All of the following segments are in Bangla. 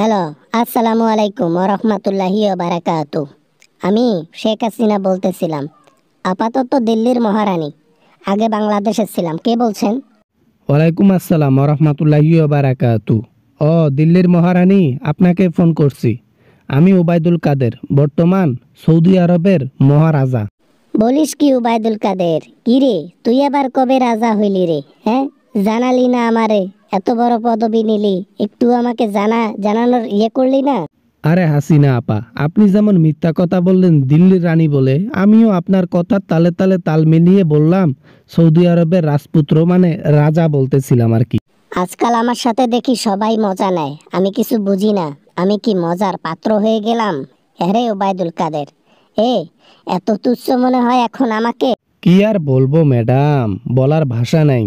হ্যালো, আসসালামু আলাইকুম ওয়া রাহমাতুল্লাহি ওয়া বারাকাতু। আমি শেখ হাসিনা বলতেছিলাম। আপাতত দিল্লির মহারানী। আগে বাংলাদেশে ছিলাম। কে বলছেন? ওয়ালাইকুম আসসালাম রহমতুল্লাহি বারাকাতু। দিল্লির মহারানী, আপনাকে ফোন করছি। আমি ওবায়দুল কাদের, বর্তমান সৌদি আরবের মহারাজা। বলিস কি উবাইদুল কাদের? কি রে, তুই আবার কবে রাজা হইলি রে? হ্যাঁ, জানালি না আমারে? এত বড় পদবি নিলি, একটু আমাকে জানানোর করলি না? আরে হাসিনা আপা, আপনি যেমন মিথ্যা কথা বললেন দিল্লির রানী বলে, আমিও আপনার কথার তালে তালে তাল মিলিয়ে বললাম সৌদি আরবের রাজপুত্র, মানে রাজা বলতেছিলাম আর কি। আজকাল আমার সাথে দেখি সবাই মজা নেয়, আমি কিছু বুঝি না। আমি কি মজার পাত্র হয়ে গেলাম? হ্যাঁ ওবায়দুল কাদের, এ এত তুচ্ছ মনে হয় এখন আমাকে? কি আর বলবো ম্যাডাম, বলার ভাষা নাই।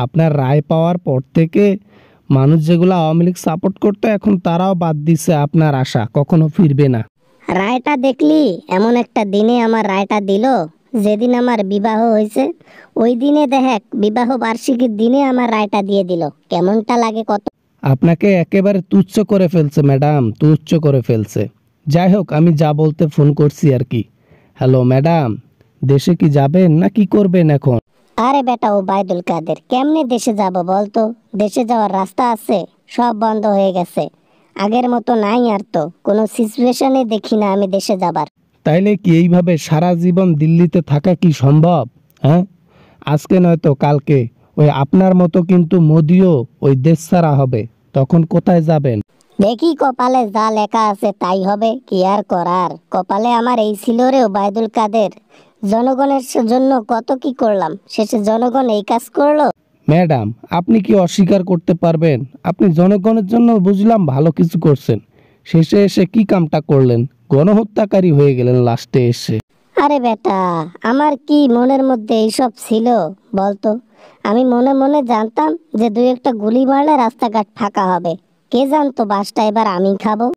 আপনার রায় পাওয়ার পর থেকে মানুষ যেগুলো আওয়ামী লীগ সাপোর্ট করতো, এখন তারাও বাদ দিছে। আপনার আশা কখনো ফিরবে না। রায়টা দেখলি? এমন একটা দিনে আমার রায়টা দিল, যেদিন আমার বিবাহ হয়েছে। ওই দিনে দেখ, বিবাহ বার্ষিকীর দিনে আমার রায়টা দিয়ে দিল। কেমনটা লাগে কত? আপনাকে একেবারে তুচ্ছ করে ফেলছে ম্যাডাম, তুচ্ছ করে ফেলছে। যাই হোক, আমি যা বলতে ফোন করছি আর কি। হ্যালো ম্যাডাম, দেশে কি যাবেন না কি করবেন এখন? আরে বেটা ওবায়দুল কাদের, কেমনে দেশে যাব বলতো? দেশে যাওয়ার রাস্তা আছে? সব বন্ধ হয়ে গেছে। আগের মতো নাই আর, তো কোনো সিচুয়েশনে দেখি না আমি দেশে যাবার। তাইলে কি এইভাবে সারা জীবন দিল্লিতে থাকা কি সম্ভব? হ্যাঁ, আজকে নয়তো কালকে ওই আপনার মতো কিন্তু মোদিও ওই দেশ ছাড়া হবে। তখন কোথায় যাবেন? দেখি কপালে যা লেখা আছে তাই হবে, কি আর করার। কপালে আমার এই ছিল রে ওবায়দুল কাদের। জনগণের জন্য কত কি করলাম, শেষে জনগণ এই কাজ করলো। ম্যাডাম, আপনি কি অস্বীকার করতে পারবেন আপনি জনগণের জন্য বুঝলাম ভালো কিছু করছেন, শেষে এসে কি কামটা করলেন? গণহত্যাকারী হয়ে গেলেন লাস্টে এসে। আরে বেটা, আমার কি মনের মধ্যে এইসব ছিল বলতো? আমি মনে মনে জানতাম যে দুই একটা গুলি মারলে রাস্তাঘাট ফাঁকা হবে। কে জানতো বাসটা এবার আমি খাবো।